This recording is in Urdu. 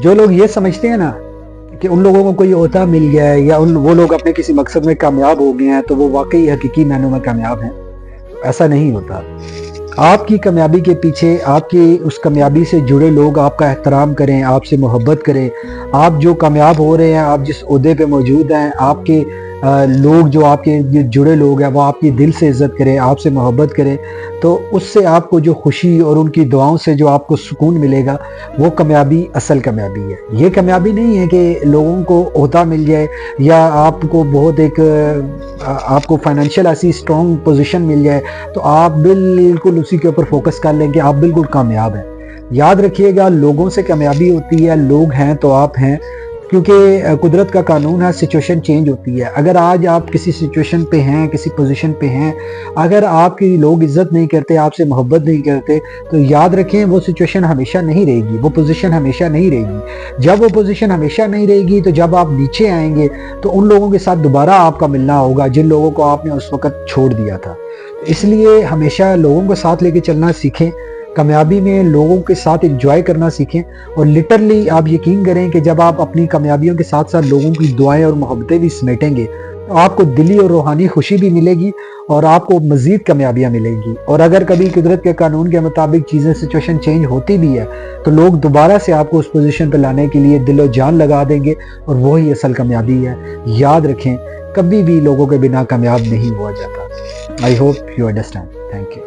جو لوگ یہ سمجھتے ہیں نا کہ ان لوگوں کو کوئی عہدہ مل گیا ہے یا وہ لوگ اپنے کسی مقصد میں کامیاب ہو گئے ہیں تو وہ واقعی حقیقی معنوں میں کامیاب ہیں، ایسا نہیں ہوتا۔ آپ کی کامیابی کے پیچھے آپ کی اس کامیابی سے جڑے لوگ آپ کا احترام کریں، آپ سے محبت کریں، آپ جو کامیاب ہو رہے ہیں، آپ جس عہدے پہ موجود ہیں، آپ کے لوگ جو آپ کے جڑے لوگ ہیں وہ آپ کی دل سے عزت کریں، آپ سے محبت کریں، تو اس سے آپ کو جو خوشی اور ان کی دعاؤں سے جو آپ کو سکون ملے گا، وہ کامیابی اصل کامیابی ہے۔ یہ کامیابی نہیں ہے کہ لوگوں کو عہدہ مل جائے یا آپ کو بہت ایک آپ کو فائنینشیل ایسی اسٹرانگ پوزیشن مل جائے تو آپ بالکل اسی کے اوپر فوکس کر لیں کہ آپ بالکل کامیاب ہیں۔ یاد رکھیے گا، لوگوں سے کامیابی ہوتی ہے، لوگ ہیں تو آپ ہیں، کیونکہ قدرت کا قانون ہے، سچویشن چینج ہوتی ہے۔ اگر آج آپ کسی سچویشن پہ ہیں، کسی پوزیشن پہ ہیں، اگر آپ کی لوگ عزت نہیں کرتے، آپ سے محبت نہیں کرتے، تو یاد رکھیں وہ سچویشن ہمیشہ نہیں رہے گی، وہ پوزیشن ہمیشہ نہیں رہے گی۔ جب وہ پوزیشن ہمیشہ نہیں رہے گی تو جب آپ نیچے آئیں گے تو ان لوگوں کے ساتھ دوبارہ آپ کا ملنا ہوگا جن لوگوں کو آپ نے اس وقت چھوڑ دیا تھا۔ اس لیے ہمیشہ لوگوں کو ساتھ لے کے چلنا سیکھیں، کامیابی میں لوگوں کے ساتھ انجوائے کرنا سیکھیں، اور لٹرلی آپ یقین کریں کہ جب آپ اپنی کامیابیوں کے ساتھ ساتھ لوگوں کی دعائیں اور محبتیں بھی سمیٹیں گے تو آپ کو دلی اور روحانی خوشی بھی ملے گی اور آپ کو مزید کامیابیاں ملیں گی۔ اور اگر کبھی قدرت کے قانون کے مطابق چیزیں سچویشن چینج ہوتی بھی ہے تو لوگ دوبارہ سے آپ کو اس پوزیشن پہ لانے کے لیے دل و جان لگا دیں گے، اور وہی اصل کامیابی ہے۔ یاد رکھیں، کبھی بھی لوگوں کے بنا کامیاب نہیں ہوا جاتا۔ I hope you understand. Thank you.